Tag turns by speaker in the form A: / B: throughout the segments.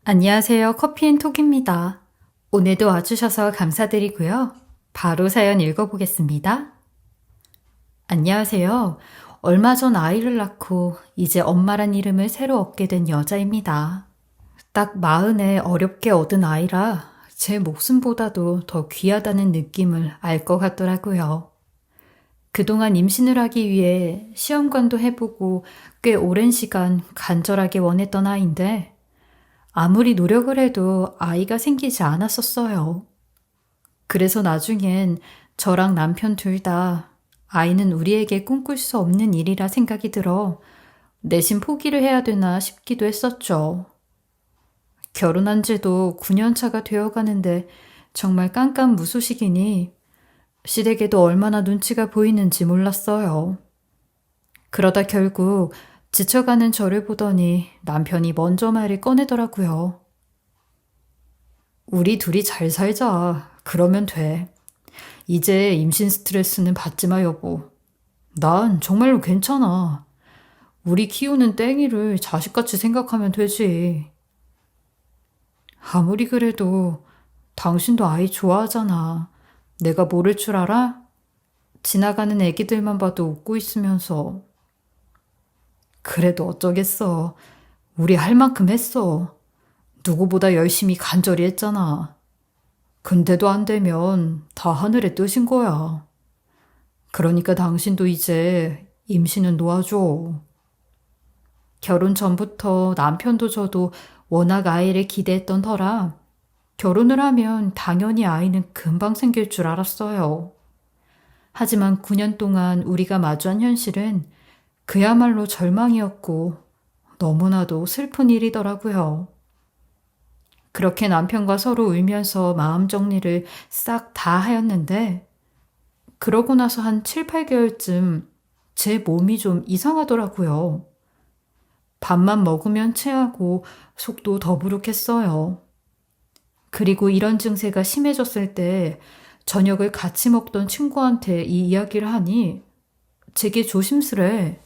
A: 안녕하세요. 커피앤톡입니다. 오늘도 와주셔서 감사드리고요. 바로 사연 읽어보겠습니다. 안녕하세요. 얼마 전 아이를 낳고 이제 엄마란 이름을 새로 얻게 된 여자입니다. 딱 마흔에 어렵게 얻은 아이라 제 목숨보다도 더 귀하다는 느낌을 알 것 같더라고요. 그동안 임신을 하기 위해 시험관도 해보고 꽤 오랜 시간 간절하게 원했던 아이인데 아무리 노력을 해도 아이가 생기지 않았었어요. 그래서 나중엔 저랑 남편 둘 다 아이는 우리에게 꿈꿀 수 없는 일이라 생각이 들어 내심 포기를 해야 되나 싶기도 했었죠. 결혼한 지도 9년 차가 되어 가는데 정말 깜깜무소식이니 시댁에도 얼마나 눈치가 보이는지 몰랐어요. 그러다 결국 지쳐가는 저를 보더니 남편이 먼저 말을 꺼내더라고요. 우리 둘이 잘 살자. 그러면 돼. 이제 임신 스트레스는 받지 마, 여보. 난 정말로 괜찮아. 우리 키우는 땡이를 자식같이 생각하면 되지. 아무리 그래도 당신도 아이 좋아하잖아. 내가 모를 줄 알아? 지나가는 애기들만 봐도 웃고 있으면서. 그래도 어쩌겠어. 우리 할 만큼 했어. 누구보다 열심히 간절히 했잖아. 근데도 안 되면 다 하늘의 뜻인 거야. 그러니까 당신도 이제 임신은 놓아줘. 결혼 전부터 남편도 저도 워낙 아이를 기대했던 터라 결혼을 하면 당연히 아이는 금방 생길 줄 알았어요. 하지만 9년 동안 우리가 마주한 현실은 그야말로 절망이었고 너무나도 슬픈 일이더라고요. 그렇게 남편과 서로 울면서 마음 정리를 싹 다 하였는데 그러고 나서 한 7, 8개월쯤 제 몸이 좀 이상하더라고요. 밥만 먹으면 체하고 속도 더부룩했어요. 그리고 이런 증세가 심해졌을 때 저녁을 같이 먹던 친구한테 이 이야기를 하니 제게 조심스레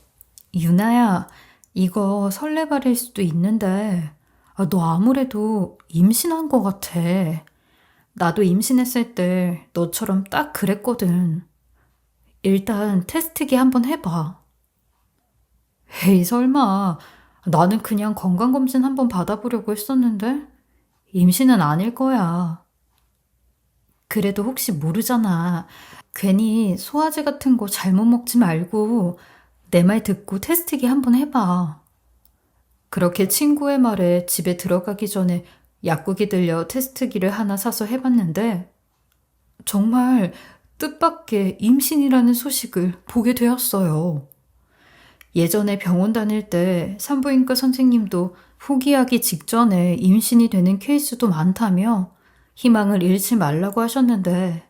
A: 유나야, 이거 설레발일 수도 있는데 너 아무래도 임신한 것 같아. 나도 임신했을 때 너처럼 딱 그랬거든. 일단 테스트기 한번 해봐. 에이, 설마. 나는 그냥 건강검진 한번 받아보려고 했었는데 임신은 아닐 거야. 그래도 혹시 모르잖아. 괜히 소화제 같은 거 잘못 먹지 말고 내 말 듣고 테스트기 한번 해봐. 그렇게 친구의 말에 집에 들어가기 전에 약국이 들려 테스트기를 하나 사서 해봤는데 정말 뜻밖의 임신이라는 소식을 보게 되었어요. 예전에 병원 다닐 때 산부인과 선생님도 포기하기 직전에 임신이 되는 케이스도 많다며 희망을 잃지 말라고 하셨는데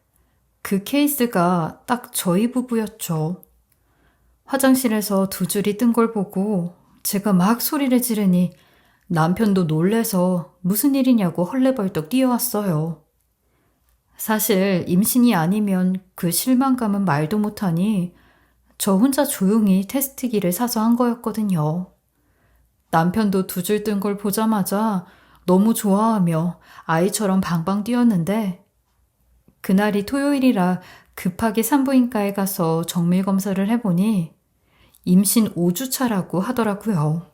A: 그 케이스가 딱 저희 부부였죠. 화장실에서 두 줄이 뜬 걸 보고 제가 막 소리를 지르니 남편도 놀래서 무슨 일이냐고 헐레벌떡 뛰어왔어요. 사실 임신이 아니면 그 실망감은 말도 못하니 저 혼자 조용히 테스트기를 사서 한 거였거든요. 남편도 두 줄 뜬 걸 보자마자 너무 좋아하며 아이처럼 방방 뛰었는데 그날이 토요일이라 급하게 산부인과에 가서 정밀 검사를 해보니 임신 5주차라고 하더라고요.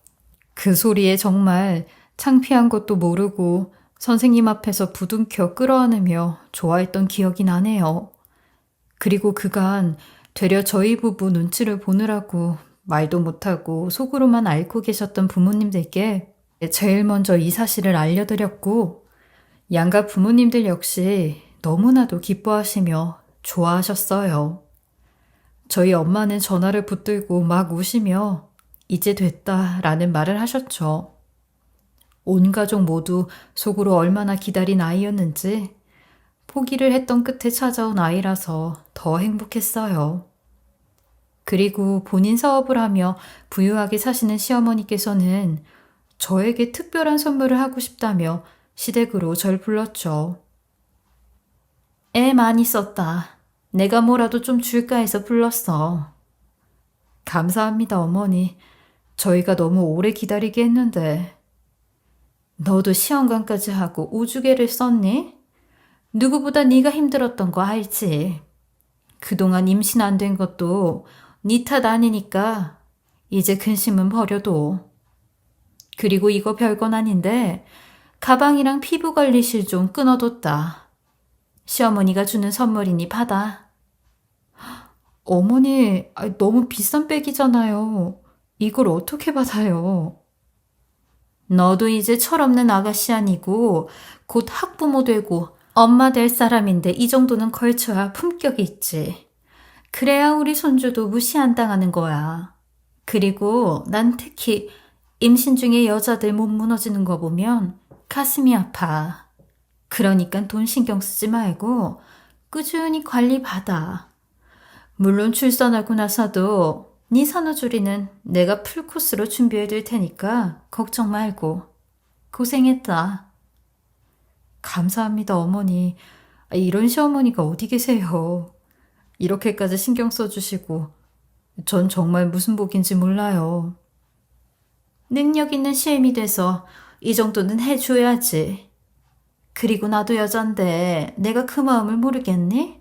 A: 그 소리에 정말 창피한 것도 모르고 선생님 앞에서 부둥켜 끌어안으며 좋아했던 기억이 나네요. 그리고 그간 되려 저희 부부 눈치를 보느라고 말도 못하고 속으로만 앓고 계셨던 부모님들께 제일 먼저 이 사실을 알려드렸고 양가 부모님들 역시 너무나도 기뻐하시며 좋아하셨어요. 저희 엄마는 전화를 붙들고 막 우시며 이제 됐다라는 말을 하셨죠. 온 가족 모두 속으로 얼마나 기다린 아이였는지 포기를 했던 끝에 찾아온 아이라서 더 행복했어요. 그리고 본인 사업을 하며 부유하게 사시는 시어머니께서는 저에게 특별한 선물을 하고 싶다며 시댁으로 절 불렀죠. 애 많이 썼다. 내가 뭐라도 좀 줄까 해서 불렀어. 감사합니다, 어머니. 저희가 너무 오래 기다리게 했는데. 너도 시험관까지 하고 오주개를 썼니? 누구보다 네가 힘들었던 거 알지? 그동안 임신 안 된 것도 네 탓 아니니까 이제 근심은 버려둬. 그리고 이거 별건 아닌데 가방이랑 피부관리실 좀 끊어뒀다. 시어머니가 주는 선물이니 받아. 어머니, 너무 비싼 백이잖아요. 이걸 어떻게 받아요? 너도 이제 철없는 아가씨 아니고 곧 학부모 되고 엄마 될 사람인데 이 정도는 걸쳐야 품격이 있지. 그래야 우리 손주도 무시 안 당하는 거야. 그리고 난 특히 임신 중에 여자들 몸 무너지는 거 보면 가슴이 아파. 그러니까 돈 신경 쓰지 말고 꾸준히 관리 받아. 물론 출산하고 나서도 네 산후조리는 내가 풀코스로 준비해 둘 테니까 걱정 말고. 고생했다. 감사합니다, 어머니. 이런 시어머니가 어디 계세요? 이렇게까지 신경 써주시고 전 정말 무슨 복인지 몰라요. 능력 있는 시엠이 돼서 이 정도는 해줘야지. 그리고 나도 여잔데 내가 그 마음을 모르겠니?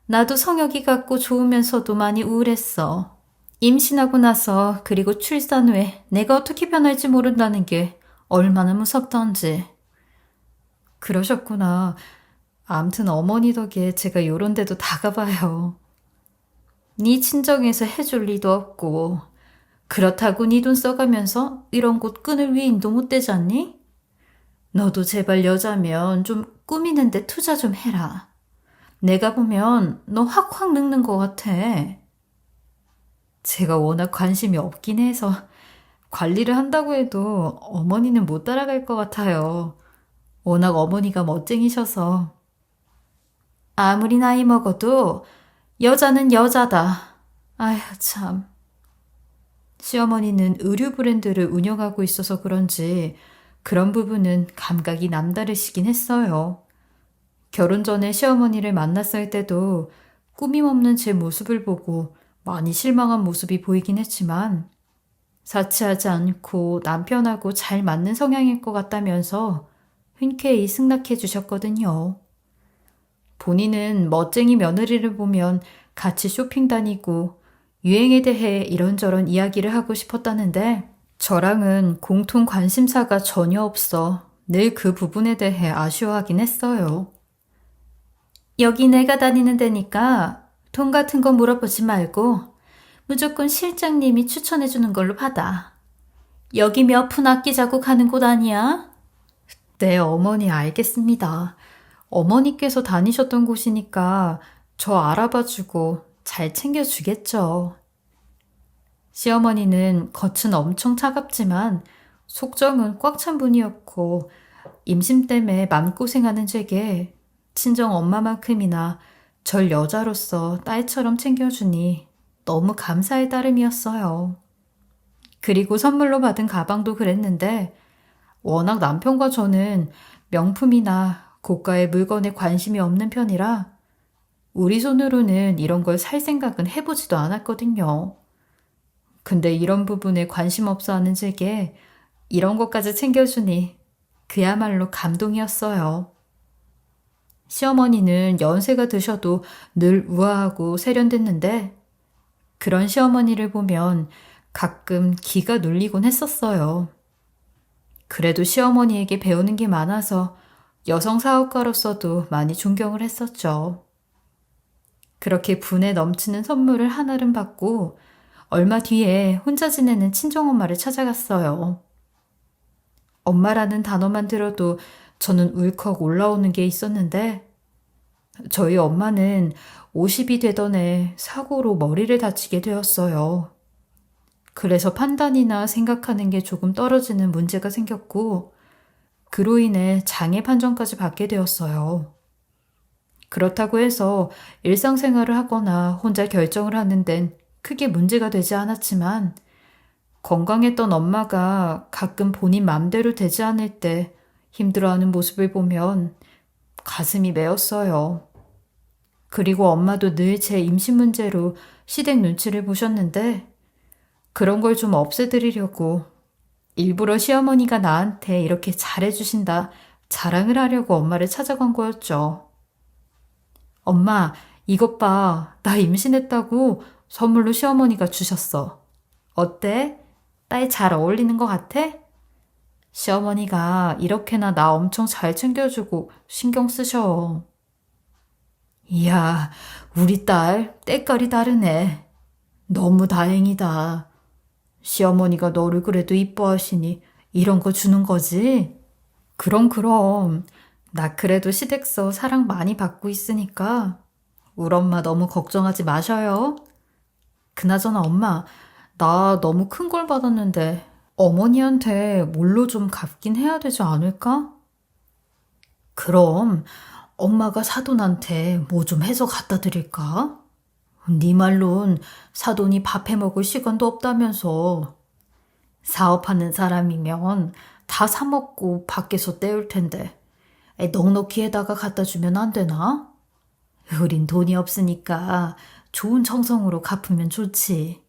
A: 나도 성욕이 같고 좋으면서도 많이 우울했어. 임신하고 나서 그리고 출산 후에 내가 어떻게 변할지 모른다는 게 얼마나 무섭던지. 그러셨구나. 암튼 어머니 덕에 제가 요런 데도 다 가봐요. 네 친정에서 해줄 리도 없고 그렇다고 네 돈 써가면서 이런 곳 끊을 위인도 못 되잖니? 너도 제발 여자면 좀 꾸미는데 투자 좀 해라. 내가 보면 너 확확 늙는 것 같아. 제가 워낙 관심이 없긴 해서 관리를 한다고 해도 어머니는 못 따라갈 것 같아요. 워낙 어머니가 멋쟁이셔서. 아무리 나이 먹어도 여자는 여자다. 아휴 참. 시어머니는 의류 브랜드를 운영하고 있어서 그런지 그런 부분은 감각이 남다르시긴 했어요. 결혼 전에 시어머니를 만났을 때도 꾸밈 없는 제 모습을 보고 많이 실망한 모습이 보이긴 했지만 사치하지 않고 남편하고 잘 맞는 성향일 것 같다면서 흔쾌히 승낙해 주셨거든요. 본인은 멋쟁이 며느리를 보면 같이 쇼핑 다니고 유행에 대해 이런저런 이야기를 하고 싶었다는데 저랑은 공통 관심사가 전혀 없어 늘 그 부분에 대해 아쉬워하긴 했어요. 여기 내가 다니는 데니까 돈 같은 거 물어보지 말고 무조건 실장님이 추천해주는 걸로 받아. 여기 몇 푼 아끼자고 가는 곳 아니야? 네, 어머니 알겠습니다. 어머니께서 다니셨던 곳이니까 저 알아봐주고 잘 챙겨주겠죠. 시어머니는 겉은 엄청 차갑지만 속정은 꽉 찬 분이었고 임신 때문에 맘고생하는 제게 친정 엄마만큼이나 절 여자로서 딸처럼 챙겨주니 너무 감사의 따름이었어요. 그리고 선물로 받은 가방도 그랬는데 워낙 남편과 저는 명품이나 고가의 물건에 관심이 없는 편이라 우리 손으로는 이런 걸 살 생각은 해보지도 않았거든요. 근데 이런 부분에 관심 없어 하는 제게 이런 것까지 챙겨주니 그야말로 감동이었어요. 시어머니는 연세가 드셔도 늘 우아하고 세련됐는데 그런 시어머니를 보면 가끔 기가 눌리곤 했었어요. 그래도 시어머니에게 배우는 게 많아서 여성 사업가로서도 많이 존경을 했었죠. 그렇게 분에 넘치는 선물을 하나를 받고 얼마 뒤에 혼자 지내는 친정엄마를 찾아갔어요. 엄마라는 단어만 들어도 저는 울컥 올라오는 게 있었는데 저희 엄마는 50이 되던 해 사고로 머리를 다치게 되었어요. 그래서 판단이나 생각하는 게 조금 떨어지는 문제가 생겼고 그로 인해 장애 판정까지 받게 되었어요. 그렇다고 해서 일상생활을 하거나 혼자 결정을 하는 데는 크게 문제가 되지 않았지만 건강했던 엄마가 가끔 본인 맘대로 되지 않을 때 힘들어하는 모습을 보면 가슴이 메었어요. 그리고 엄마도 늘 제 임신 문제로 시댁 눈치를 보셨는데 그런 걸 좀 없애드리려고 일부러 시어머니가 나한테 이렇게 잘해주신다 자랑을 하려고 엄마를 찾아간 거였죠. 엄마, 이것 봐. 나 임신했다고 선물로 시어머니가 주셨어. 어때? 딸 잘 어울리는 것 같아? 시어머니가 이렇게나 나 엄청 잘 챙겨주고 신경 쓰셔. 이야, 우리 딸 때깔이 다르네. 너무 다행이다. 시어머니가 너를 그래도 이뻐하시니 이런 거 주는 거지? 그럼. 나 그래도 시댁서 사랑 많이 받고 있으니까 우리 엄마 너무 걱정하지 마셔요. 그나저나 엄마, 나 너무 큰 걸 받았는데 어머니한테 뭘로 좀 갚긴 해야 되지 않을까? 그럼 엄마가 사돈한테 뭐 좀 해서 갖다 드릴까? 네 말론 사돈이 밥 해 먹을 시간도 없다면서. 사업하는 사람이면 다 사 먹고 밖에서 때울 텐데 넉넉히에다가 갖다 주면 안 되나? 우린 돈이 없으니까 좋은 정성으로 갚으면 좋지.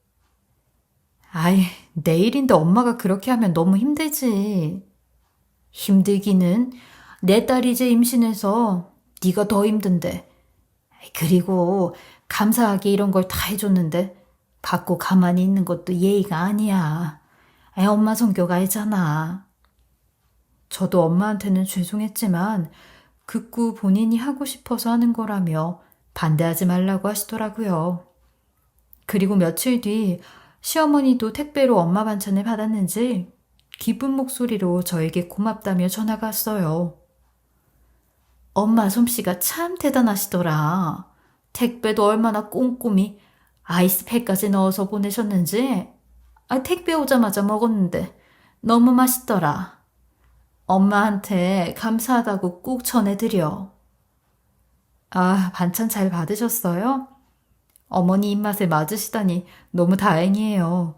A: 아이, 내일인데 엄마가 그렇게 하면 너무 힘들지. 힘들기는 내 딸이 이제 임신해서 네가 더 힘든데. 그리고 감사하게 이런 걸 다 해줬는데 받고 가만히 있는 것도 예의가 아니야. 엄마 성격 알잖아. 저도 엄마한테는 죄송했지만 극구 본인이 하고 싶어서 하는 거라며 반대하지 말라고 하시더라고요. 그리고 며칠 뒤 시어머니도 택배로 엄마 반찬을 받았는지 기쁜 목소리로 저에게 고맙다며 전화가 왔어요. 엄마 솜씨가 참 대단하시더라. 택배도 얼마나 꼼꼼히 아이스팩까지 넣어서 보내셨는지. 택배 오자마자 먹었는데 너무 맛있더라. 엄마한테 감사하다고 꼭 전해드려. 반찬 잘 받으셨어요? 어머니 입맛에 맞으시다니 너무 다행이에요.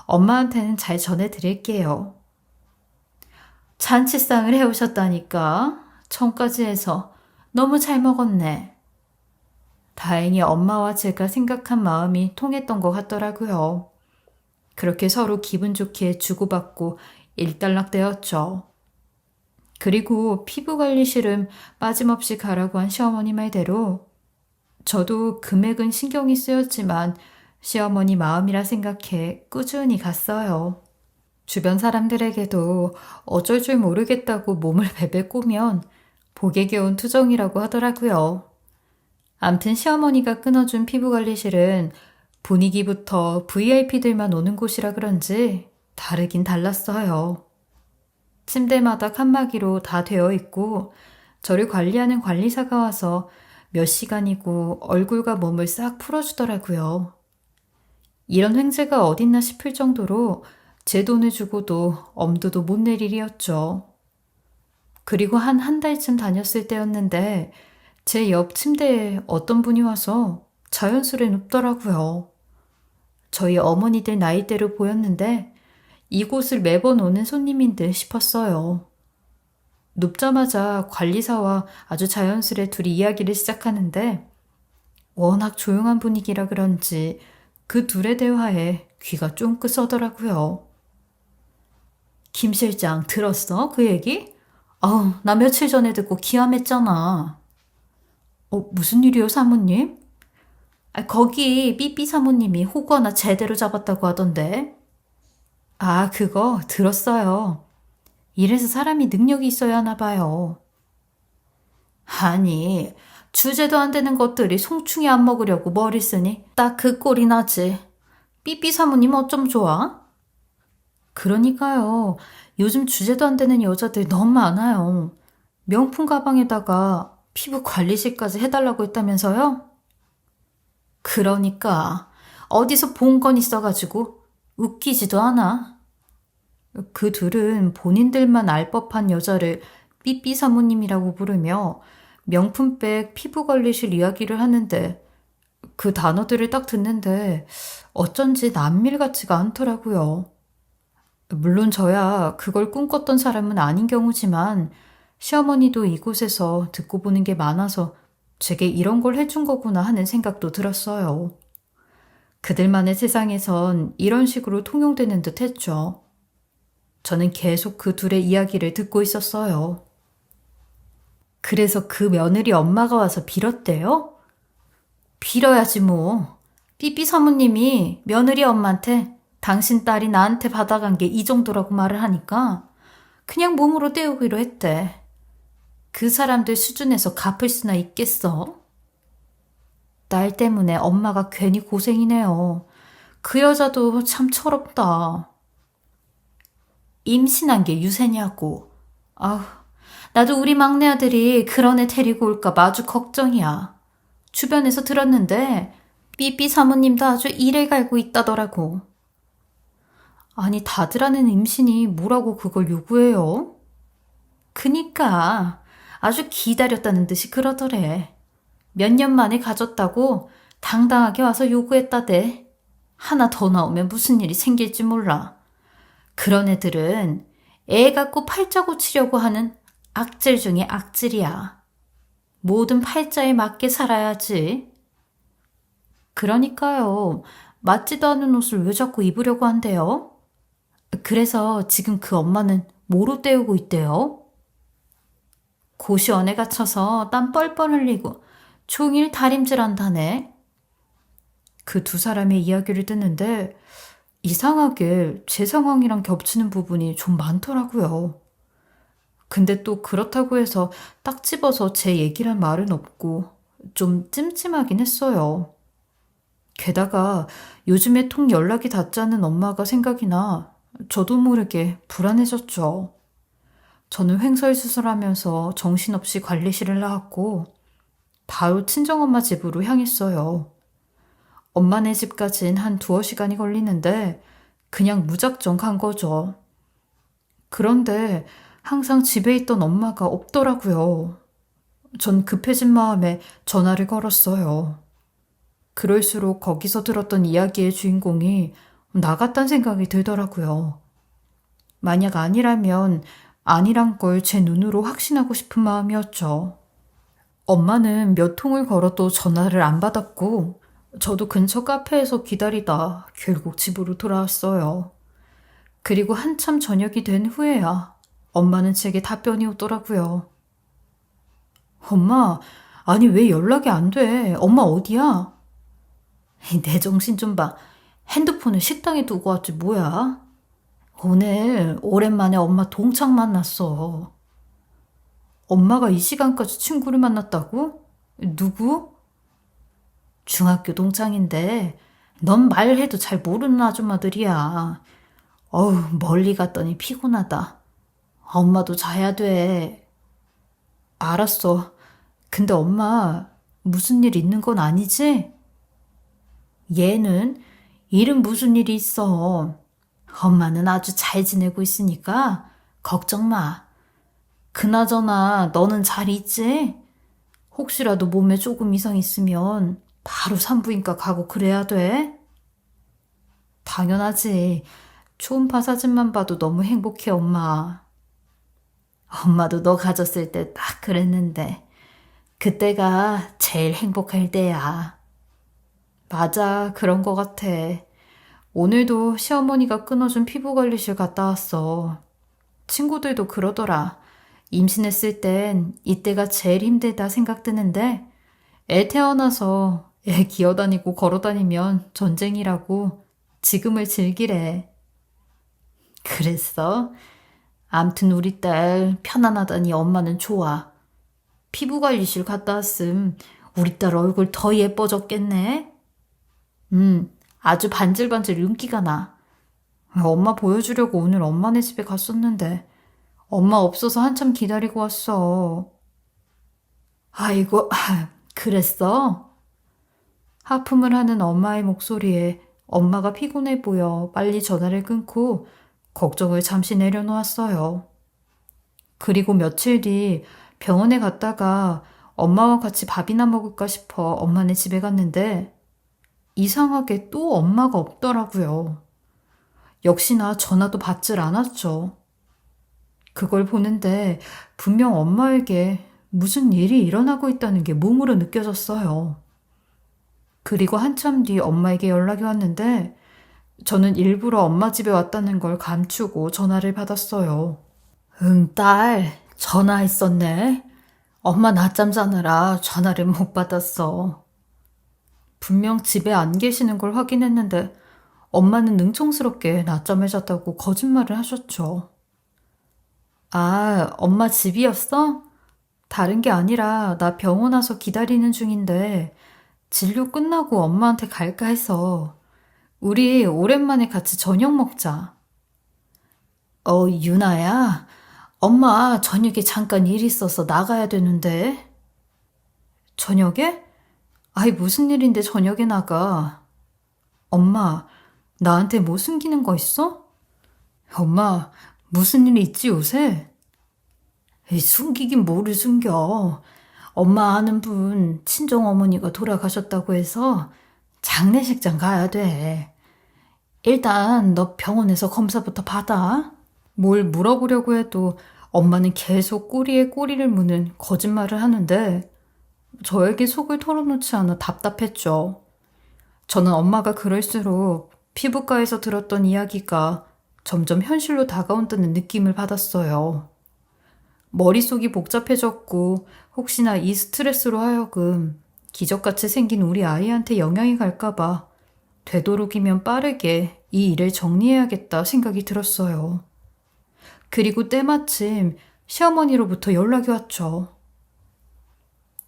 A: 엄마한테는 잘 전해드릴게요. 잔치상을 해오셨다니까. 청까지 해서 너무 잘 먹었네. 다행히 엄마와 제가 생각한 마음이 통했던 것 같더라고요. 그렇게 서로 기분 좋게 주고받고 일단락되었죠. 그리고 피부관리실은 빠짐없이 가라고 한 시어머니 말대로 저도 금액은 신경이 쓰였지만 시어머니 마음이라 생각해 꾸준히 갔어요. 주변 사람들에게도 어쩔 줄 모르겠다고 몸을 베베 꼬면 복에 겨운 투정이라고 하더라고요. 암튼 시어머니가 끊어준 피부관리실은 분위기부터 VIP들만 오는 곳이라 그런지 다르긴 달랐어요. 침대마다 칸막이로 다 되어 있고 저를 관리하는 관리사가 와서 몇 시간이고 얼굴과 몸을 싹 풀어주더라고요. 이런 횡재가 어딨나 싶을 정도로 제 돈을 주고도 엄두도 못 낼 일이었죠. 그리고 한 달쯤 다녔을 때였는데 제 옆 침대에 어떤 분이 와서 자연스레 눕더라고요. 저희 어머니들 나이대로 보였는데 이곳을 매번 오는 손님인 듯 싶었어요. 눕자마자 관리사와 아주 자연스레 둘이 이야기를 시작하는데 워낙 조용한 분위기라 그런지 그 둘의 대화에 귀가 쫑긋 서더라고요. 김 실장 들었어? 그 얘기? 나 며칠 전에 듣고 기함했잖아. 무슨 일이요, 사모님? 거기 삐삐 사모님이 호구 하나 제대로 잡았다고 하던데. 그거 들었어요. 이래서 사람이 능력이 있어야 하나 봐요. 아니, 주제도 안 되는 것들이 송충이 안 먹으려고 머리 쓰니 딱 그 꼴이 나지. 삐삐 사모님 어쩜 좋아? 그러니까요. 요즘 주제도 안 되는 여자들 너무 많아요. 명품 가방에다가 피부 관리실까지 해달라고 했다면서요? 그러니까 어디서 본 건 있어가지고 웃기지도 않아. 그 둘은 본인들만 알 법한 여자를 삐삐 사모님이라고 부르며 명품백 피부 관리실 이야기를 하는데 그 단어들을 딱 듣는데 어쩐지 남일 같지가 않더라고요. 물론 저야 그걸 꿈꿨던 사람은 아닌 경우지만 시어머니도 이곳에서 듣고 보는 게 많아서 제게 이런 걸 해준 거구나 하는 생각도 들었어요. 그들만의 세상에선 이런 식으로 통용되는 듯 했죠. 저는 계속 그 둘의 이야기를 듣고 있었어요. 그래서 그 며느리 엄마가 와서 빌었대요? 빌어야지 뭐. 삐삐 사모님이 며느리 엄마한테 당신 딸이 나한테 받아간 게 이 정도라고 말을 하니까 그냥 몸으로 때우기로 했대. 그 사람들 수준에서 갚을 수나 있겠어? 딸 때문에 엄마가 괜히 고생이네요. 그 여자도 참 철없다. 임신한 게 유세냐고. 아우, 나도 우리 막내 아들이 그런 애 데리고 올까 봐 아주 걱정이야. 주변에서 들었는데 삐삐 사모님도 아주 이를 갈고 있다더라고. 아니, 다들 하는 임신이 뭐라고 그걸 요구해요? 그니까 아주 기다렸다는 듯이 그러더래. 몇 년 만에 가졌다고 당당하게 와서 요구했다대. 하나 더 나오면 무슨 일이 생길지 몰라. 그런 애들은 애 갖고 팔자 고치려고 하는 악질 중에 악질이야. 모든 팔자에 맞게 살아야지. 그러니까요. 맞지도 않은 옷을 왜 자꾸 입으려고 한대요? 그래서 지금 그 엄마는 뭐로 때우고 있대요? 고시원에 갇혀서 땀 뻘뻘 흘리고 종일 다림질한다네. 그 두 사람의 이야기를 듣는데 이상하게 제 상황이랑 겹치는 부분이 좀 많더라고요. 근데 또 그렇다고 해서 딱 집어서 제 얘기란 말은 없고 좀 찜찜하긴 했어요. 게다가 요즘에 통 연락이 닿지 않는 엄마가 생각이 나 저도 모르게 불안해졌죠. 저는 횡설 수술하면서 정신없이 관리실을 나왔고 바로 친정엄마 집으로 향했어요. 엄마네 집까진 한 두어 시간이 걸리는데 그냥 무작정 간 거죠. 그런데 항상 집에 있던 엄마가 없더라고요. 전 급해진 마음에 전화를 걸었어요. 그럴수록 거기서 들었던 이야기의 주인공이 나같단 생각이 들더라고요. 만약 아니라면 아니란 걸 제 눈으로 확신하고 싶은 마음이었죠. 엄마는 몇 통을 걸어도 전화를 안 받았고 저도 근처 카페에서 기다리다 결국 집으로 돌아왔어요. 그리고 한참 저녁이 된 후에야 엄마는 제게 답변이 오더라고요. 엄마, 아니 왜 연락이 안 돼? 엄마 어디야? 내 정신 좀 봐. 핸드폰을 식당에 두고 왔지 뭐야? 오늘 오랜만에 엄마 동창 만났어. 엄마가 이 시간까지 친구를 만났다고? 누구? 중학교 동창인데 넌 말해도 잘 모르는 아줌마들이야. 어우, 멀리 갔더니 피곤하다. 엄마도 자야 돼. 알았어. 근데 엄마 무슨 일 있는 건 아니지? 얘는 일은 무슨 일이 있어. 엄마는 아주 잘 지내고 있으니까 걱정 마. 그나저나 너는 잘 있지? 혹시라도 몸에 조금 이상 있으면 바로 산부인과 가고 그래야 돼? 당연하지. 초음파 사진만 봐도 너무 행복해, 엄마. 엄마도 너 가졌을 때 딱 그랬는데 그때가 제일 행복할 때야. 맞아, 그런 거 같아. 오늘도 시어머니가 끊어준 피부관리실 갔다 왔어. 친구들도 그러더라. 임신했을 땐 이때가 제일 힘들다 생각드는데 애 태어나서 애 기어다니고 걸어다니면 전쟁이라고 지금을 즐기래. 그랬어? 암튼 우리 딸 편안하다니 엄마는 좋아. 피부관리실 갔다 왔음 우리 딸 얼굴 더 예뻐졌겠네? 아주 반질반질 윤기가 나. 엄마 보여주려고 오늘 엄마네 집에 갔었는데 엄마 없어서 한참 기다리고 왔어. 아이고, 그랬어? 하품을 하는 엄마의 목소리에 엄마가 피곤해 보여 빨리 전화를 끊고 걱정을 잠시 내려놓았어요. 그리고 며칠 뒤 병원에 갔다가 엄마와 같이 밥이나 먹을까 싶어 엄마네 집에 갔는데 이상하게 또 엄마가 없더라고요. 역시나 전화도 받질 않았죠. 그걸 보는데 분명 엄마에게 무슨 일이 일어나고 있다는 게 몸으로 느껴졌어요. 그리고 한참 뒤 엄마에게 연락이 왔는데 저는 일부러 엄마 집에 왔다는 걸 감추고 전화를 받았어요. 응, 딸, 전화했었네. 엄마 낮잠 자느라 전화를 못 받았어. 분명 집에 안 계시는 걸 확인했는데 엄마는 능청스럽게 낮잠을 잤다고 거짓말을 하셨죠. 아, 엄마 집이었어? 다른 게 아니라 나 병원 와서 기다리는 중인데 진료 끝나고 엄마한테 갈까 해서 우리 오랜만에 같이 저녁 먹자. 유나야? 엄마 저녁에 잠깐 일 있어서 나가야 되는데. 저녁에? 아이, 무슨 일인데 저녁에 나가? 엄마, 나한테 뭐 숨기는 거 있어? 엄마, 무슨 일이 있지 요새? 에이, 숨기긴 뭐를 숨겨. 엄마 아는 분 친정 어머니가 돌아가셨다고 해서 장례식장 가야 돼. 일단 너 병원에서 검사부터 받아. 뭘 물어보려고 해도 엄마는 계속 꼬리에 꼬리를 무는 거짓말을 하는데 저에게 속을 털어놓지 않아 답답했죠. 저는 엄마가 그럴수록 피부과에서 들었던 이야기가 점점 현실로 다가온다는 느낌을 받았어요. 머릿속이 복잡해졌고 혹시나 이 스트레스로 하여금 기적같이 생긴 우리 아이한테 영향이 갈까봐 되도록이면 빠르게 이 일을 정리해야겠다 생각이 들었어요. 그리고 때마침 시어머니로부터 연락이 왔죠.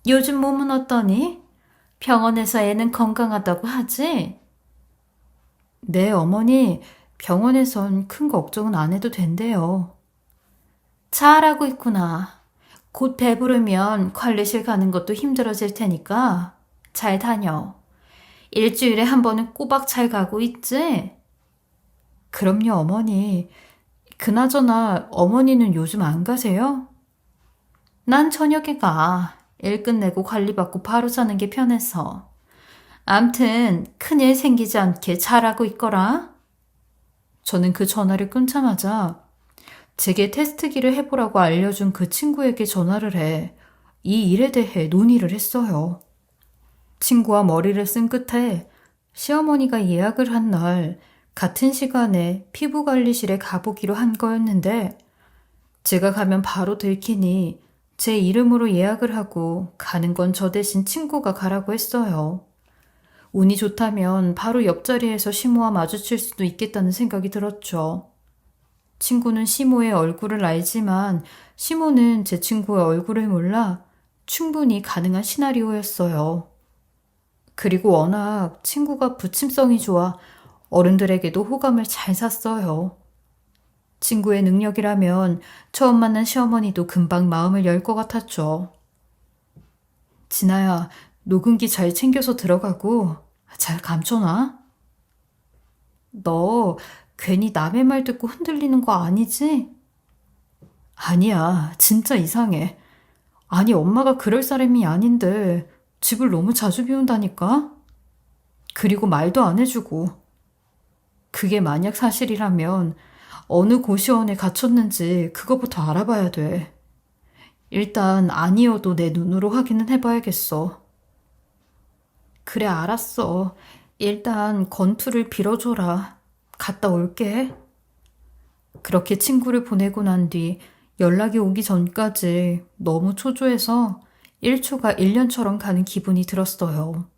A: 요즘 몸은 어떠니? 병원에서 애는 건강하다고 하지? 네, 어머니, 병원에선 큰 걱정은 안 해도 된대요. 잘하고 있구나. 곧 배부르면 관리실 가는 것도 힘들어질 테니까 잘 다녀. 일주일에 한 번은 꼬박 잘 가고 있지? 그럼요, 어머니. 그나저나 어머니는 요즘 안 가세요? 난 저녁에 가. 일 끝내고 관리받고 바로 자는 게 편해서. 암튼 큰일 생기지 않게 잘하고 있거라. 저는 그 전화를 끊자마자 제게 테스트기를 해보라고 알려준 그 친구에게 전화를 해 이 일에 대해 논의를 했어요. 친구와 머리를 쓴 끝에 시어머니가 예약을 한 날 같은 시간에 피부관리실에 가보기로 한 거였는데 제가 가면 바로 들키니 제 이름으로 예약을 하고 가는 건 저 대신 친구가 가라고 했어요. 운이 좋다면 바로 옆자리에서 시모와 마주칠 수도 있겠다는 생각이 들었죠. 친구는 시모의 얼굴을 알지만 시모는 제 친구의 얼굴을 몰라 충분히 가능한 시나리오였어요. 그리고 워낙 친구가 부침성이 좋아 어른들에게도 호감을 잘 샀어요. 친구의 능력이라면 처음 만난 시어머니도 금방 마음을 열 것 같았죠. 진아야, 녹음기 잘 챙겨서 들어가고 잘 감춰놔. 너 괜히 남의 말 듣고 흔들리는 거 아니지? 아니야, 진짜 이상해. 아니, 엄마가 그럴 사람이 아닌데 집을 너무 자주 비운다니까? 그리고 말도 안 해주고. 그게 만약 사실이라면 어느 고시원에 갇혔는지 그거부터 알아봐야 돼. 일단 아니어도 내 눈으로 확인은 해봐야겠어. 그래, 알았어. 일단 건투를 빌어줘라. 갔다 올게. 그렇게 친구를 보내고 난 뒤 연락이 오기 전까지 너무 초조해서 1초가 1년처럼 가는 기분이 들었어요.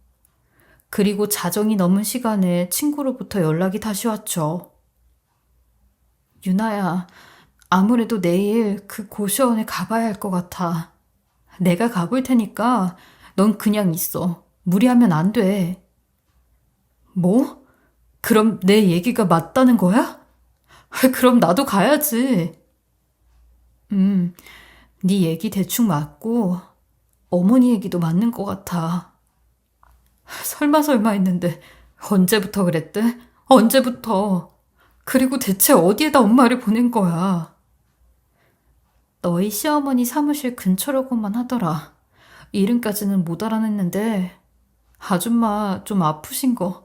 A: 그리고 자정이 넘은 시간에 친구로부터 연락이 다시 왔죠. 유나야, 아무래도 내일 그 고시원에 가봐야 할 것 같아. 내가 가볼 테니까 넌 그냥 있어. 무리하면 안 돼. 뭐? 그럼 내 얘기가 맞다는 거야? 그럼 나도 가야지. 네 얘기 대충 맞고 어머니 얘기도 맞는 것 같아. 설마 했는데 언제부터 그랬대? 언제부터? 그리고 대체 어디에다 엄마를 보낸 거야? 너희 시어머니 사무실 근처라고만 하더라. 이름까지는 못 알아냈는데 아줌마 좀 아프신 거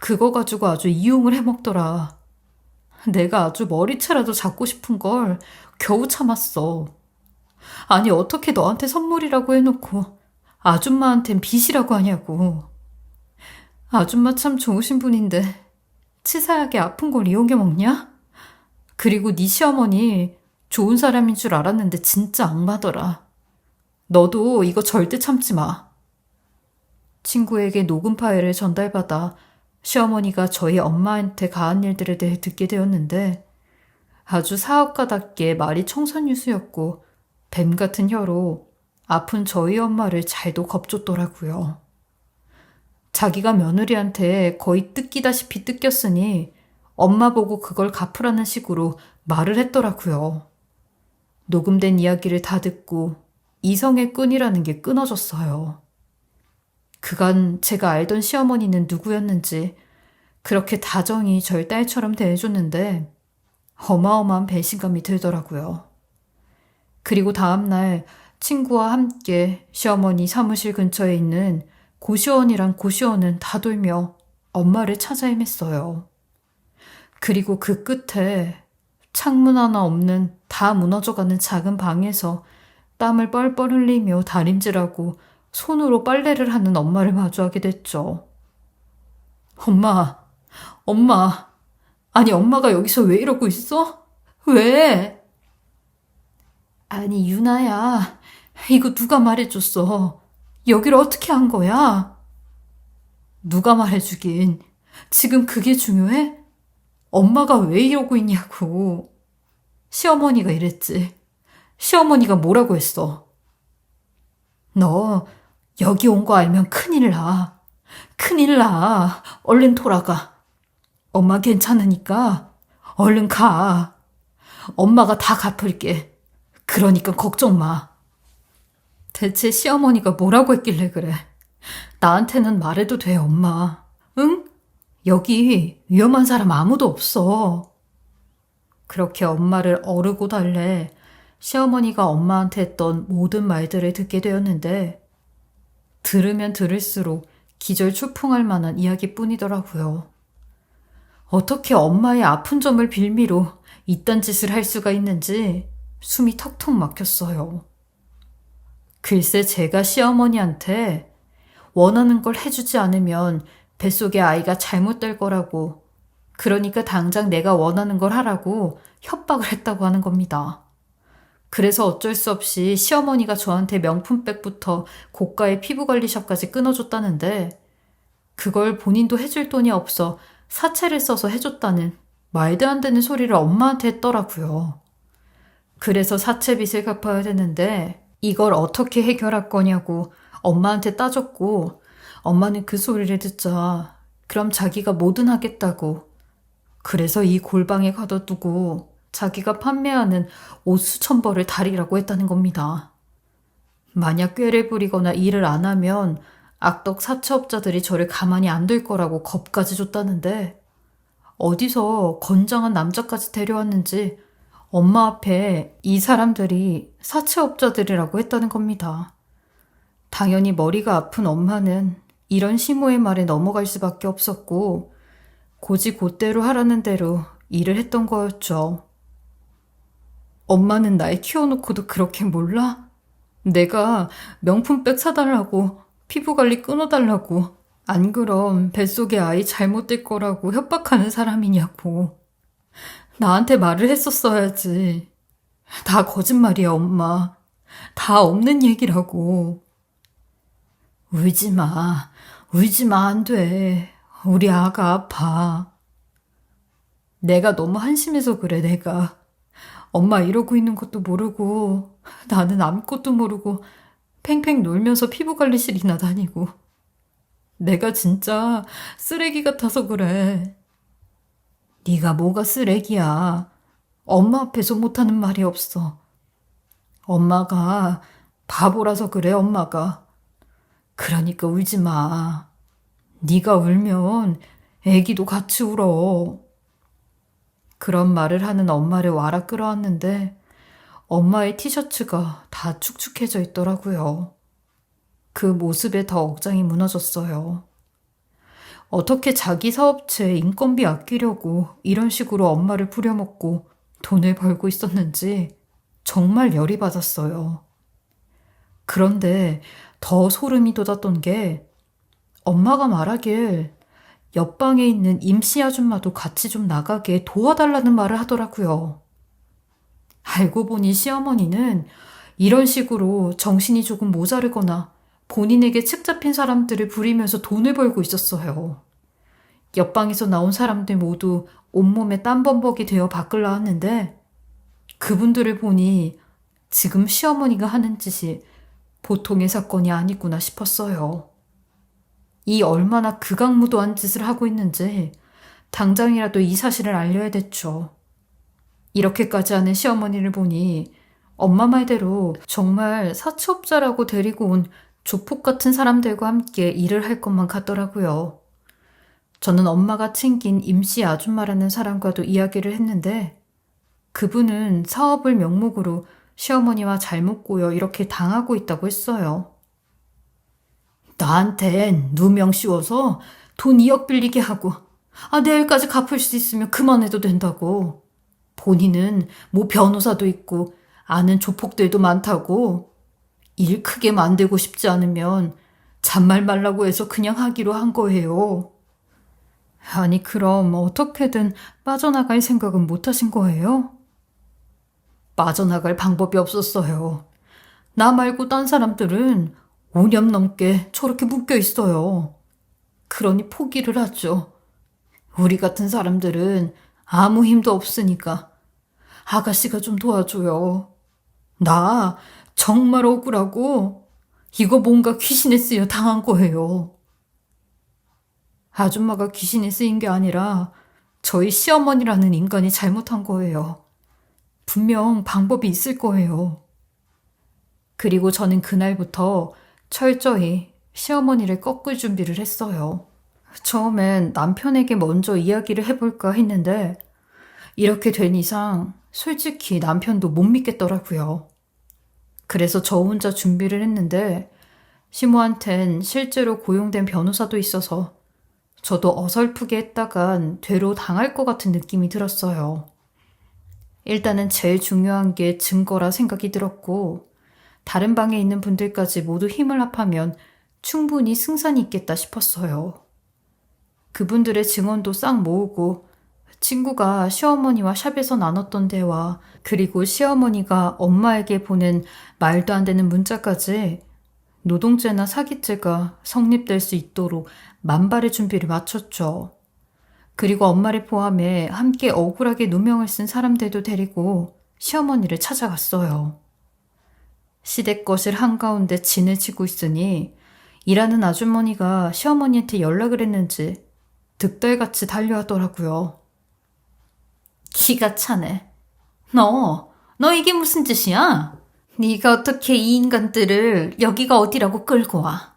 A: 그거 가지고 아주 이용을 해먹더라. 내가 아주 머리채라도 잡고 싶은 걸 겨우 참았어. 아니 어떻게 너한테 선물이라고 해놓고 아줌마한텐 빚이라고 하냐고. 아줌마 참 좋으신 분인데 치사하게 아픈 걸 이용해 먹냐? 그리고 네 시어머니 좋은 사람인 줄 알았는데 진짜 악마더라. 너도 이거 절대 참지 마. 친구에게 녹음 파일을 전달받아 시어머니가 저희 엄마한테 가한 일들에 대해 듣게 되었는데 아주 사업가답게 말이 청선유수였고 뱀 같은 혀로 아픈 저희 엄마를 잘도 겁줬더라고요. 자기가 며느리한테 거의 뜯기다시피 뜯겼으니 엄마 보고 그걸 갚으라는 식으로 말을 했더라고요. 녹음된 이야기를 다 듣고 이성의 끈이라는 게 끊어졌어요. 그간 제가 알던 시어머니는 누구였는지 그렇게 다정히 절 딸처럼 대해줬는데 어마어마한 배신감이 들더라고요. 그리고 다음날 친구와 함께 시어머니 사무실 근처에 있는 고시원이랑 고시원은 다 돌며 엄마를 찾아 헤맸어요. 그리고 그 끝에 창문 하나 없는 다 무너져가는 작은 방에서 땀을 뻘뻘 흘리며 다림질하고 손으로 빨래를 하는 엄마를 마주하게 됐죠. 엄마, 엄마. 아니, 엄마가 여기서 왜 이러고 있어? 왜? 아니, 유나야. 이거 누가 말해줬어? 여기를 어떻게 한 거야? 누가 말해주긴. 지금 그게 중요해? 엄마가 왜 이러고 있냐고. 시어머니가 이랬지. 시어머니가 뭐라고 했어? 너 여기 온 거 알면 큰일 나. 큰일 나. 얼른 돌아가. 엄마 괜찮으니까 얼른 가. 엄마가 다 갚을게. 그러니까 걱정 마. 대체 시어머니가 뭐라고 했길래 그래? 나한테는 말해도 돼, 엄마. 응? 여기 위험한 사람 아무도 없어. 그렇게 엄마를 어르고 달래 시어머니가 엄마한테 했던 모든 말들을 듣게 되었는데 들으면 들을수록 기절초풍할 만한 이야기뿐이더라고요. 어떻게 엄마의 아픈 점을 빌미로 이딴 짓을 할 수가 있는지 숨이 턱턱 막혔어요. 글쎄 제가 시어머니한테 원하는 걸 해주지 않으면 뱃속의 아이가 잘못될 거라고, 그러니까 당장 내가 원하는 걸 하라고 협박을 했다고 하는 겁니다. 그래서 어쩔 수 없이 시어머니가 저한테 명품백부터 고가의 피부관리샵까지 끊어줬다는데 그걸 본인도 해줄 돈이 없어 사채를 써서 해줬다는 말도 안 되는 소리를 엄마한테 했더라고요. 그래서 사채빚을 갚아야 되는데 이걸 어떻게 해결할 거냐고 엄마한테 따졌고 엄마는 그 소리를 듣자 그럼 자기가 뭐든 하겠다고, 그래서 이 골방에 가둬두고 자기가 판매하는 옷 수천 벌을 다리라고 했다는 겁니다. 만약 꾀를 부리거나 일을 안 하면 악덕 사채업자들이 저를 가만히 안 둘 거라고 겁까지 줬다는데 어디서 건장한 남자까지 데려왔는지 엄마 앞에 이 사람들이 사채업자들이라고 했다는 겁니다. 당연히 머리가 아픈 엄마는 이런 시모의 말에 넘어갈 수밖에 없었고 곧이곧대로 하라는 대로 일을 했던 거였죠. 엄마는 날 키워놓고도 그렇게 몰라? 내가 명품백 사달라고, 피부관리 끊어달라고, 안 그럼 뱃속에 아이 잘못될 거라고 협박하는 사람이냐고. 나한테 말을 했었어야지. 다 거짓말이야, 엄마. 다 없는 얘기라고. 울지 마. 울지 마, 안 돼. 우리 아가 아파. 내가 너무 한심해서 그래, 내가. 엄마 이러고 있는 것도 모르고 나는 아무것도 모르고 팽팽 놀면서 피부관리실이나 다니고. 내가 진짜 쓰레기 같아서 그래. 네가 뭐가 쓰레기야. 엄마 앞에서 못하는 말이 없어. 엄마가 바보라서 그래, 엄마가. 그러니까 울지 마. 네가 울면 애기도 같이 울어. 그런 말을 하는 엄마를 와라 끌어왔는데 엄마의 티셔츠가 다 축축해져 있더라고요. 그 모습에 더 억장이 무너졌어요. 어떻게 자기 사업체에 인건비 아끼려고 이런 식으로 엄마를 부려먹고 돈을 벌고 있었는지 정말 열이 받았어요. 그런데 더 소름이 돋았던 게 엄마가 말하길 옆방에 있는 임씨 아줌마도 같이 좀 나가게 도와달라는 말을 하더라고요. 알고 보니 시어머니는 이런 식으로 정신이 조금 모자르거나 본인에게 책 잡힌 사람들을 부리면서 돈을 벌고 있었어요. 옆방에서 나온 사람들 모두 온몸에 땀범벅이 되어 밖을 나왔는데 그분들을 보니 지금 시어머니가 하는 짓이 보통의 사건이 아니구나 싶었어요. 이 얼마나 극악무도한 짓을 하고 있는지 당장이라도 이 사실을 알려야 됐죠. 이렇게까지 하는 시어머니를 보니 엄마 말대로 정말 사채업자라고 데리고 온 조폭 같은 사람들과 함께 일을 할 것만 같더라고요. 저는 엄마가 챙긴 임씨 아줌마라는 사람과도 이야기를 했는데 그분은 사업을 명목으로 시어머니와 잘못 꼬여 이렇게 당하고 있다고 했어요. 나한텐 누명 씌워서 돈 2억 빌리게 하고 내일까지 갚을 수 있으면 그만해도 된다고. 본인은 뭐 변호사도 있고 아는 조폭들도 많다고. 일 크게 만들고 싶지 않으면 잔말 말라고 해서 그냥 하기로 한 거예요. 아니 그럼 어떻게든 빠져나갈 생각은 못 하신 거예요? 빠져나갈 방법이 없었어요. 나 말고 딴 사람들은 5년 넘게 저렇게 묶여 있어요. 그러니 포기를 하죠. 우리 같은 사람들은 아무 힘도 없으니까 아가씨가 좀 도와줘요. 나 정말 억울하고 이거 뭔가 귀신에 쓰여 당한 거예요. 아줌마가 귀신에 쓰인 게 아니라 저희 시어머니라는 인간이 잘못한 거예요. 분명 방법이 있을 거예요. 그리고 저는 그날부터 철저히 시어머니를 꺾을 준비를 했어요. 처음엔 남편에게 먼저 이야기를 해볼까 했는데 이렇게 된 이상 솔직히 남편도 못 믿겠더라고요. 그래서 저 혼자 준비를 했는데 시모한텐 실제로 고용된 변호사도 있어서 저도 어설프게 했다간 되로 당할 것 같은 느낌이 들었어요. 일단은 제일 중요한 게 증거라 생각이 들었고 다른 방에 있는 분들까지 모두 힘을 합하면 충분히 승산이 있겠다 싶었어요. 그분들의 증언도 싹 모으고 친구가 시어머니와 샵에서 나눴던 대화 그리고 시어머니가 엄마에게 보낸 말도 안 되는 문자까지 노동죄나 사기죄가 성립될 수 있도록 만발의 준비를 마쳤죠. 그리고 엄마를 포함해 함께 억울하게 누명을 쓴 사람들도 데리고 시어머니를 찾아갔어요. 시댁것을 한가운데 진을 치고 있으니 일하는 아주머니가 시어머니한테 연락을 했는지 득달같이 달려왔더라고요. 기가 차네. 너 이게 무슨 짓이야? 네가 어떻게 이 인간들을 여기가 어디라고 끌고 와?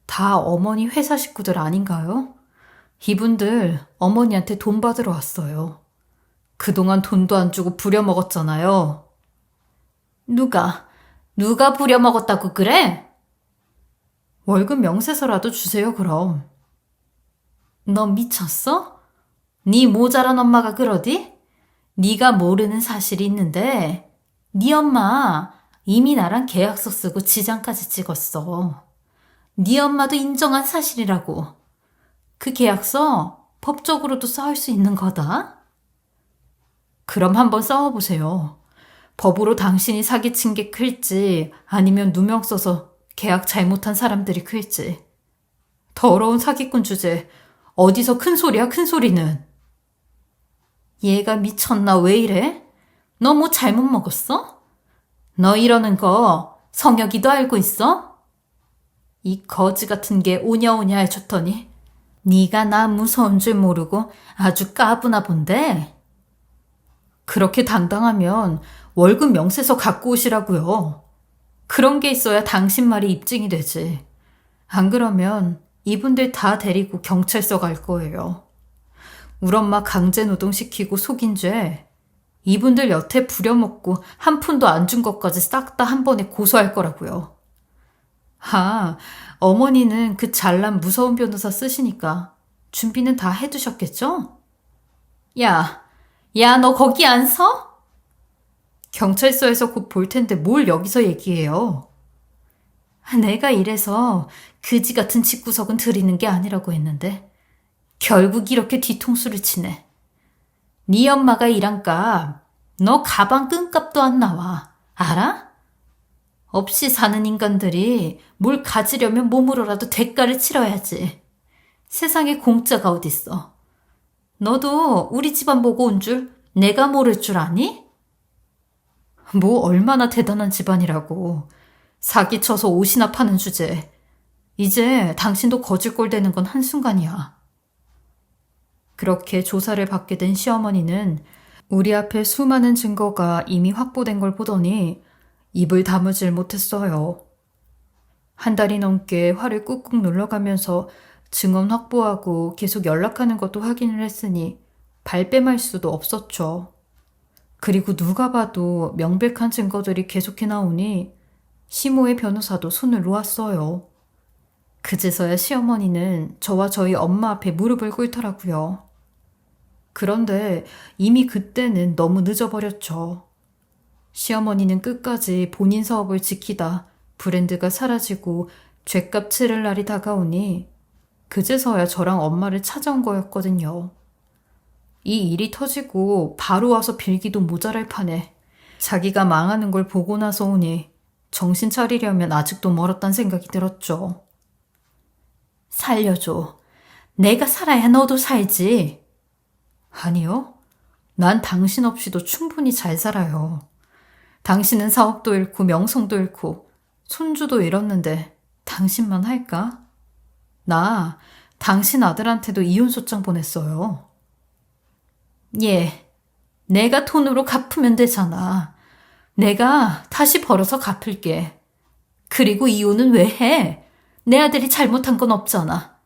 A: 다 어머니 회사 식구들 아닌가요? 이분들 어머니한테 돈 받으러 왔어요. 그동안 돈도 안 주고 부려먹었잖아요. 누가 부려먹었다고 그래? 월급 명세서라도 주세요 그럼. 너 미쳤어? 네 모자란 엄마가 그러디? 네가 모르는 사실이 있는데 네 엄마 이미 나랑 계약서 쓰고 지장까지 찍었어. 네 엄마도 인정한 사실이라고. 그 계약서 법적으로도 싸울 수 있는 거다. 그럼 한번 싸워보세요. 법으로 당신이 사기친 게 클지 아니면 누명 써서 계약 잘못한 사람들이 클지. 더러운 사기꾼 주제 어디서 큰 소리야 큰 소리는. 얘가 미쳤나 왜 이래? 너 뭐 잘못 먹었어? 너 이러는 거 성혁이도 알고 있어? 이 거지 같은 게 오냐오냐 해줬더니 네가 나 무서운 줄 모르고 아주 까부나 본데. 그렇게 당당하면 월급 명세서 갖고 오시라고요. 그런 게 있어야 당신 말이 입증이 되지. 안 그러면 이분들 다 데리고 경찰서 갈 거예요. 우리 엄마 강제노동시키고 속인 죄 이분들 여태 부려먹고 한 푼도 안 준 것까지 싹 다 한 번에 고소할 거라고요. 어머니는 그 잘난 무서운 변호사 쓰시니까 준비는 다 해두셨겠죠? 야, 너 거기 안 서? 경찰서에서 곧 볼 텐데 뭘 여기서 얘기해요. 내가 이래서 그지 같은 집구석은 드리는 게 아니라고 했는데 결국 이렇게 뒤통수를 치네. 네 엄마가 일한 값, 너 가방 끈값도 안 나와. 알아? 없이 사는 인간들이 뭘 가지려면 몸으로라도 대가를 치러야지. 세상에 공짜가 어딨어. 너도 우리 집안 보고 온 줄 내가 모를 줄 아니? 뭐 얼마나 대단한 집안이라고. 사기쳐서 옷이나 파는 주제. 이제 당신도 거질꼴 되는 건 한순간이야. 그렇게 조사를 받게 된 시어머니는 우리 앞에 수많은 증거가 이미 확보된 걸 보더니 입을 다무질 못했어요. 한 달이 넘게 화를 꾹꾹 눌러가면서 증언 확보하고 계속 연락하는 것도 확인을 했으니 발뺌할 수도 없었죠. 그리고 누가 봐도 명백한 증거들이 계속해 나오니 시모의 변호사도 손을 놓았어요. 그제서야 시어머니는 저와 저희 엄마 앞에 무릎을 꿇더라고요. 그런데 이미 그때는 너무 늦어버렸죠. 시어머니는 끝까지 본인 사업을 지키다 브랜드가 사라지고 죗값 치를 날이 다가오니 그제서야 저랑 엄마를 찾아온 거였거든요. 이 일이 터지고 바로 와서 빌기도 모자랄 판에 자기가 망하는 걸 보고 나서 오니 정신 차리려면 아직도 멀었단 생각이 들었죠. 살려줘. 내가 살아야 너도 살지. 아니요. 난 당신 없이도 충분히 잘 살아요. 당신은 사업도 잃고 명성도 잃고 손주도 잃었는데 당신만 할까? 나 당신 아들한테도 이혼소장 보냈어요. 예, 내가 돈으로 갚으면 되잖아. 내가 다시 벌어서 갚을게. 그리고 이혼은 왜 해? 내 아들이 잘못한 건 없잖아.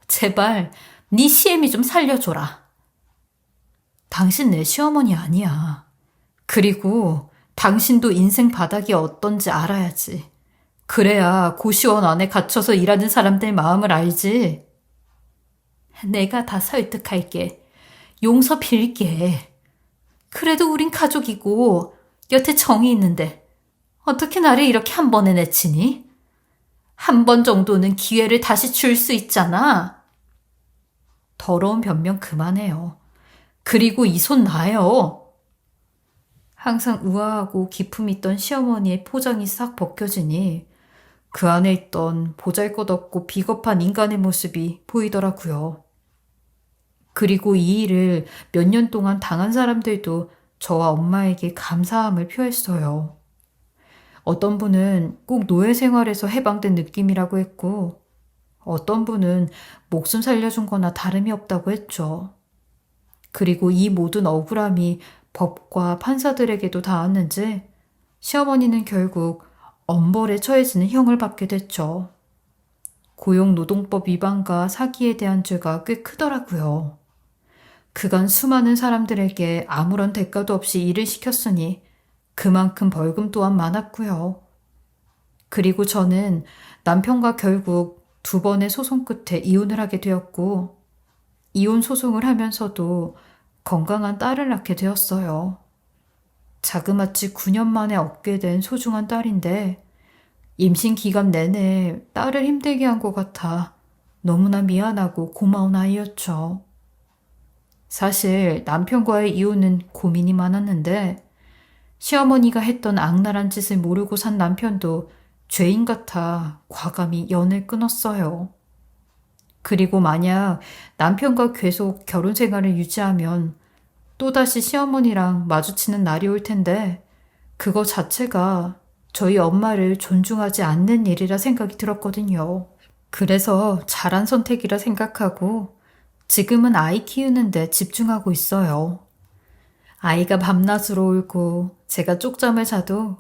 A: 제발 네 시애미 좀 살려줘라. 당신 내 시어머니 아니야. 그리고 당신도 인생 바닥이 어떤지 알아야지. 그래야 고시원 안에 갇혀서 일하는 사람들 마음을 알지. 내가 다 설득할게. 용서 빌게. 그래도 우린 가족이고 여태 정이 있는데 어떻게 나를 이렇게 한 번에 내치니? 한 번 정도는 기회를 다시 줄 수 있잖아. 더러운 변명 그만해요. 그리고 이 손 놔요. 항상 우아하고 기품 있던 시어머니의 포장이 싹 벗겨지니 그 안에 있던 보잘것없고 비겁한 인간의 모습이 보이더라고요. 그리고 이 일을 몇 년 동안 당한 사람들도 저와 엄마에게 감사함을 표했어요. 어떤 분은 꼭 노예 생활에서 해방된 느낌이라고 했고, 어떤 분은 목숨 살려준 거나 다름이 없다고 했죠. 그리고 이 모든 억울함이 법과 판사들에게도 닿았는지 시어머니는 결국 엄벌에 처해지는 형을 받게 됐죠. 고용노동법 위반과 사기에 대한 죄가 꽤 크더라고요. 그간 수많은 사람들에게 아무런 대가도 없이 일을 시켰으니 그만큼 벌금 또한 많았고요. 그리고 저는 남편과 결국 2번의 소송 끝에 이혼을 하게 되었고, 이혼 소송을 하면서도 건강한 딸을 낳게 되었어요. 자그마치 9년 만에 얻게 된 소중한 딸인데 임신 기간 내내 딸을 힘들게 한 것 같아 너무나 미안하고 고마운 아이였죠. 사실 남편과의 이혼은 고민이 많았는데 시어머니가 했던 악랄한 짓을 모르고 산 남편도 죄인 같아 과감히 연을 끊었어요. 그리고 만약 남편과 계속 결혼 생활을 유지하면 또다시 시어머니랑 마주치는 날이 올 텐데 그거 자체가 저희 엄마를 존중하지 않는 일이라 생각이 들었거든요. 그래서 잘한 선택이라 생각하고 지금은 아이 키우는데 집중하고 있어요. 아이가 밤낮으로 울고 제가 쪽잠을 자도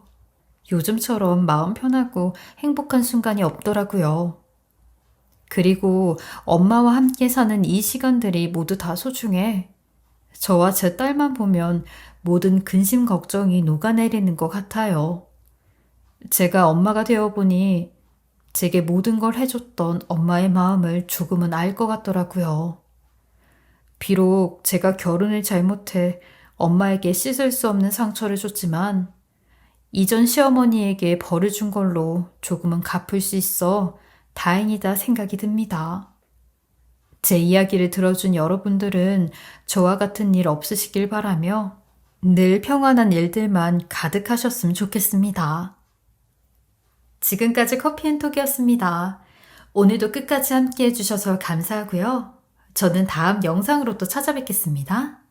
A: 요즘처럼 마음 편하고 행복한 순간이 없더라고요. 그리고 엄마와 함께 사는 이 시간들이 모두 다 소중해. 저와 제 딸만 보면 모든 근심 걱정이 녹아내리는 것 같아요. 제가 엄마가 되어보니 제게 모든 걸 해줬던 엄마의 마음을 조금은 알 것 같더라고요. 비록 제가 결혼을 잘못해 엄마에게 씻을 수 없는 상처를 줬지만 이전 시어머니에게 벌을 준 걸로 조금은 갚을 수 있어 다행이다 생각이 듭니다. 제 이야기를 들어준 여러분들은 저와 같은 일 없으시길 바라며 늘 평안한 일들만 가득하셨으면 좋겠습니다. 지금까지 커피앤톡이었습니다. 오늘도 끝까지 함께 해주셔서 감사하고요. 저는 다음 영상으로 또 찾아뵙겠습니다.